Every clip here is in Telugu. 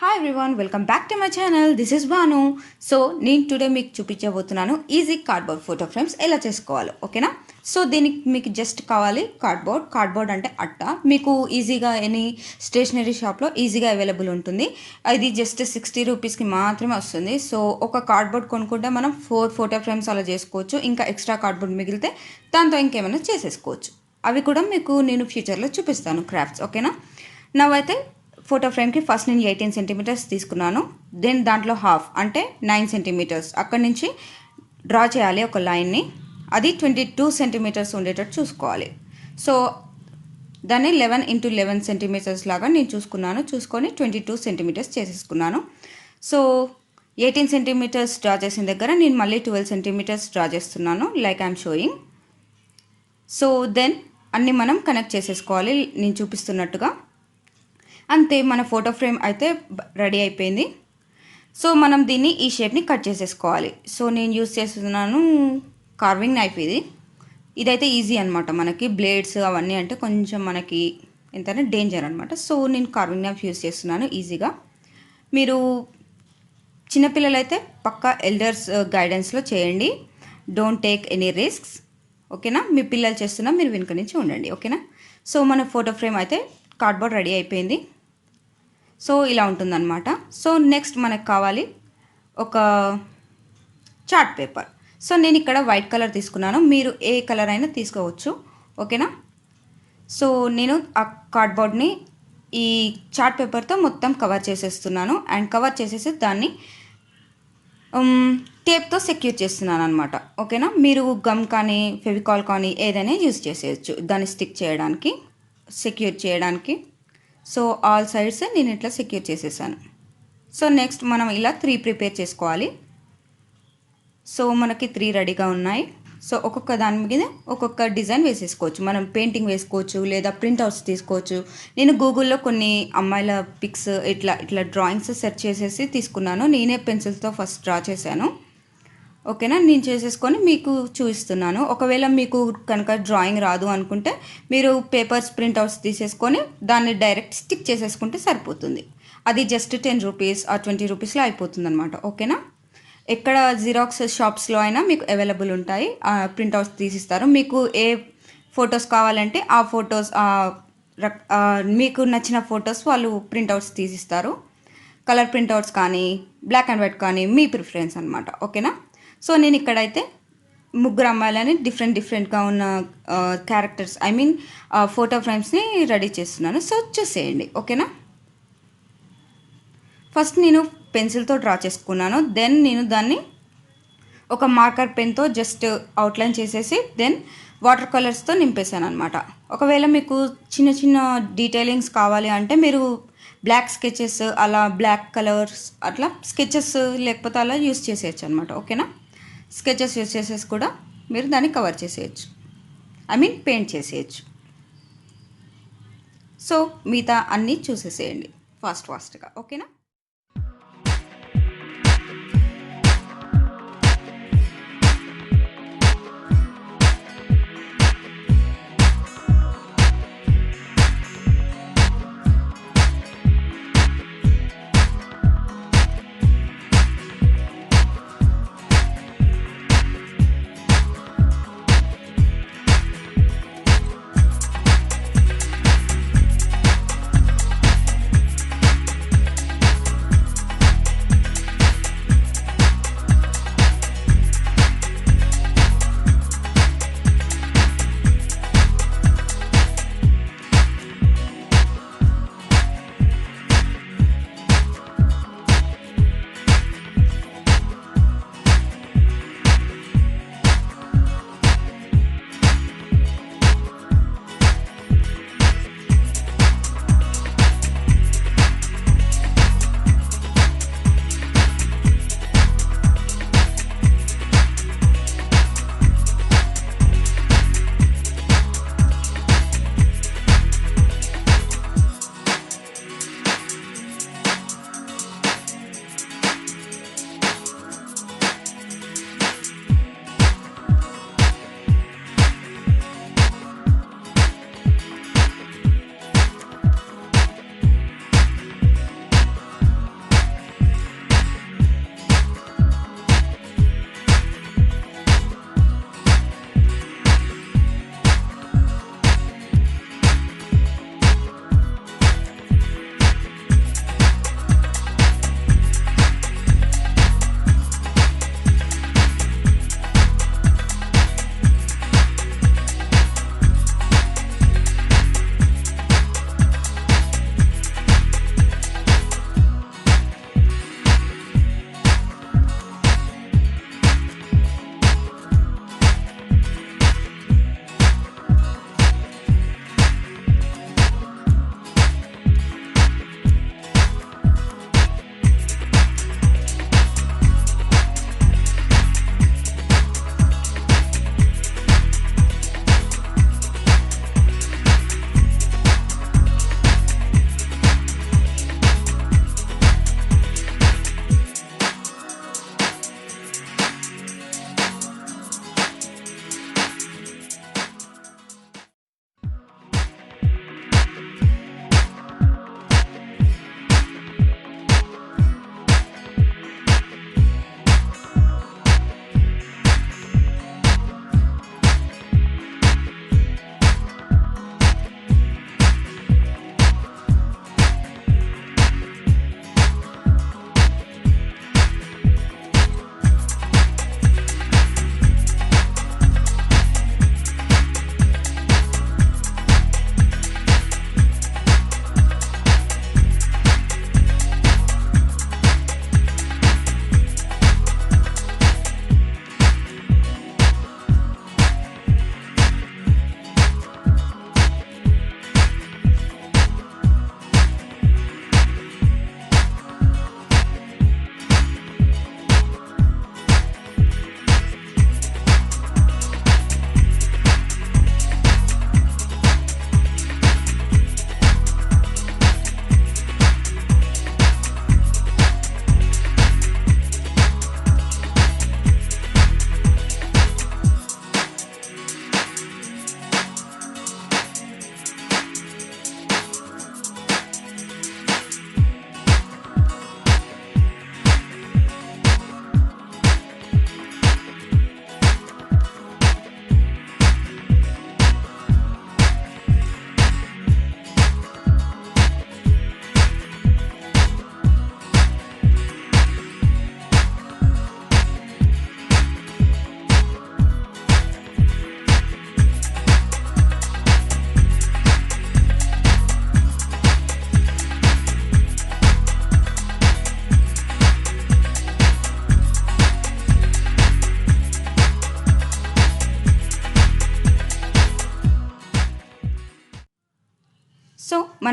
Hi everyone, welcome back to my channel. This is Bhanu. So నేను టుడే మీకు చూపించబోతున్నాను ఈజీ కార్డ్బోర్డ్ ఫోటో ఫ్రేమ్స్ ఎలా చేసుకోవాలో. ఓకేనా? సో దీనికి మీకు జస్ట్ కావాలి కార్డ్బోర్డ్ అంటే అట్ట. మీకు ఈజీగా ఎనీ స్టేషనరీ షాప్లో ఈజీగా అవైలబుల్ ఉంటుంది. ఇది జస్ట్ 60 రూపీస్కి మాత్రమే వస్తుంది. సో ఒక కార్డ్బోర్డ్ కొనుక్కుంటే మనం 4 ఫోటో ఫ్రేమ్స్ అలా చేసుకోవచ్చు. ఇంకా ఎక్స్ట్రా కార్డ్బోర్డ్ మిగిలితే దాంతో ఇంకేమైనా చేసేసుకోవచ్చు. అవి కూడా మీకు నేను ఫ్యూచర్లో చూపిస్తాను క్రాఫ్ట్స్. ఓకేనా? నవ్వైతే ఫోటో ఫ్రేమ్కి ఫస్ట్ నేను 18 సెంటీమీటర్స్ తీసుకున్నాను. దెన్ దాంట్లో హాఫ్ అంటే 9 సెంటీమీటర్స్ అక్కడి నుంచి డ్రా చేయాలి ఒక లైన్ని. అది 22 సెంటీమీటర్స్ ఉండేటట్టు చూసుకోవాలి. సో దాన్ని 11 ఇంటూ 11 సెంటీమీటర్స్ లాగా నేను చూసుకొని 22 సెంటీమీటర్స్ చేసేసుకున్నాను. సో 18 సెంటీమీటర్స్ డ్రా చేసిన దగ్గర నేను మళ్ళీ 12 సెంటీమీటర్స్ డ్రా చేస్తున్నాను, like I'm showing. So then అన్నీ మనం కనెక్ట్ చేసేసుకోవాలి నేను చూపిస్తున్నట్టుగా. అంతే, మన ఫోటో ఫ్రేమ్ అయితే రెడీ అయిపోయింది. సో మనం దీన్ని ఈ షేప్ని కట్ చేసేసుకోవాలి. సో నేను యూస్ చేస్తున్నాను కార్వింగ్ నైఫ్. ఇదైతే ఈజీ అనమాట. మనకి బ్లేడ్స్ అవన్నీ అంటే కొంచెం మనకి ఎంతైనా డేంజర్ అనమాట. సో నేను కార్వింగ్ నైఫ్ యూస్ చేస్తున్నాను ఈజీగా. మీరు చిన్నపిల్లలైతే పక్కా ఎల్డర్స్ గైడెన్స్లో చేయండి. Don't take any risks. ఓకేనా? మీ పిల్లలు చేస్తున్నా మీరు వెనుక నుంచి ఉండండి. ఓకేనా? సో మన ఫోటో ఫ్రేమ్ అయితే కార్డ్బోర్డ్ రెడీ అయిపోయింది. సో ఇలా ఉంటుందన్నమాట. సో నెక్స్ట్ మనకు కావాలి ఒక చార్ట్ పేపర్. సో నేను ఇక్కడ వైట్ కలర్ తీసుకున్నాను, మీరు ఏ కలర్ అయినా తీసుకోవచ్చు. ఓకేనా? సో నేను ఆ కార్డ్బోర్డ్ని ఈ చార్ట్ పేపర్తో మొత్తం కవర్ చేసేస్తున్నాను. అండ్ కవర్ చేసేసి దాన్ని టేప్తో సెక్యూర్ చేస్తున్నాను అనమాట. ఓకేనా? మీరు గమ్ కానీ ఫెవికాల్ కానీ ఏదైనా యూజ్ చేసేయచ్చు దాన్ని స్టిక్ చేయడానికి, సెక్యూర్ చేయడానికి. సో ఆల్ సైడ్స్ నేను ఇట్లా సెక్యూర్ చేసేసాను. సో నెక్స్ట్ మనం ఇలా 3 ప్రిపేర్ చేసుకోవాలి. సో మనకి 3 రెడీగా ఉన్నాయి. సో ఒక్కొక్క దాని మీద ఒక్కొక్క డిజైన్ వేసేసుకోవచ్చు. మనం పెయింటింగ్ వేసుకోవచ్చు లేదా ప్రింట్అవుట్స్ తీసుకోవచ్చు. నేను గూగుల్లో కొన్ని అమ్మాయిల పిక్స్ ఇట్లా డ్రాయింగ్స్ సెర్చ్ చేసేసి తీసుకున్నాను. నేనే పెన్సిల్స్తో ఫస్ట్ డ్రా చేశాను. ఓకేనా? నేను చేసేసుకొని మీకు చూపిస్తున్నాను. ఒకవేళ మీకు కనుక డ్రాయింగ్ రాదు అనుకుంటే మీరు పేపర్స్ ప్రింట్అవుట్స్ తీసేసుకొని దాన్ని డైరెక్ట్ స్టిక్ చేసేసుకుంటే సరిపోతుంది. అది జస్ట్ 10 రూపీస్ ఆ 20 రూపీస్లో అయిపోతుంది అనమాట. ఓకేనా? ఎక్కడ జిరాక్స్ షాప్స్లో అయినా మీకు అవైలబుల్ ఉంటాయి, ప్రింట్అవుట్స్ తీసిస్తారు. మీకు ఏ ఫొటోస్ కావాలంటే ఆ ఫొటోస్ మీకు నచ్చిన ఫొటోస్ వాళ్ళు ప్రింట్అవుట్స్ తీసిస్తారు. కలర్ ప్రింట్అవుట్స్ కానీ బ్లాక్ అండ్ వైట్ కానీ మీ ప్రిఫరెన్స్ అనమాట. ఓకేనా? సో నేను ఇక్కడైతే 3 అమ్మాయిలని డిఫరెంట్గా ఉన్న క్యారెక్టర్స్ ఫోటో ఫ్రేమ్స్ని రెడీ చేస్తున్నాను. సో చూసేయండి. ఓకేనా? ఫస్ట్ నేను పెన్సిల్తో డ్రా చేసుకున్నాను. దెన్ నేను దాన్ని ఒక మార్కర్ పెన్తో జస్ట్ అవుట్లైన్ చేసేసి దెన్ వాటర్ కలర్స్తో నింపేశాను అనమాట. ఒకవేళ మీకు చిన్న డీటెయిలింగ్స్ కావాలి అంటే మీరు బ్లాక్ స్కెచెస్ అలా బ్లాక్ కలర్స్ అట్లా స్కెచెస్ లేకపోతే అలా యూస్ చేసేయచ్చు అనమాట. ఓకేనా? స్కెచెస్ యూస్ చేసేసి కూడా మీరు దాన్ని కవర్ చేసేయచ్చు, పెయింట్ చేసేయచ్చు. సో మిగతా అన్నీ చూసేసేయండి ఫాస్ట్గా. ఓకేనా?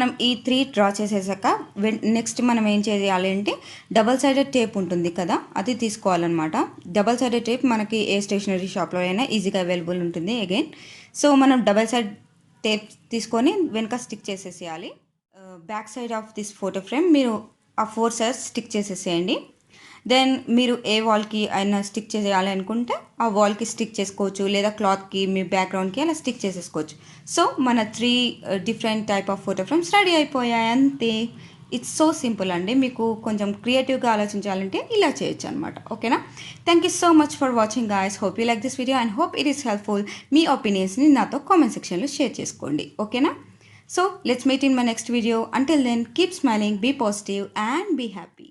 మనం ఈ 3 డ్రా చేసేసాక నెక్స్ట్ మనం ఏం చేయాలి అంటే డబల్ సైడెడ్ టేప్ ఉంటుంది కదా, అది తీసుకోవాలన్నమాట. డబల్ సైడెడ్ టేప్ మనకి ఏ స్టేషనరీ షాప్లో అయినా ఈజీగా అవైలబుల్ ఉంటుంది అగైన్. సో మనం డబల్ సైడ్ టేప్ తీసుకొని వెనక స్టిక్ చేసేసేయాలి. Back side of this photo frame మీరు ఆ 4 సైడ్స్ స్టిక్ చేసేసేయండి. దెన్ మీరు ఏ వాల్కి అయినా స్టిక్ చేయాలి అనుకుంటే ఆ వాల్కి స్టిక్ చేసుకోవచ్చు, లేదా క్లాత్కి మీ బ్యాక్గ్రౌండ్కి అలా స్టిక్ చేసేసుకోవచ్చు. సో మన 3 different type of photo frames ready అయిపోయాయి అంతే. ఇట్స్ సో సింపుల్ అండి. మీకు కొంచెం క్రియేటివ్గా ఆలోచించాలంటే ఇలా చేయొచ్చు అనమాట. ఓకేనా? Thank you so much for watching guys. Hope you like this video and hope it is helpful. మీ ఒపీనియన్స్ని నాతో కామెంట్ సెక్షన్లో షేర్ చేసుకోండి. ఓకేనా? So let's meet in my next video. Until then, keep smiling, be positive and be happy.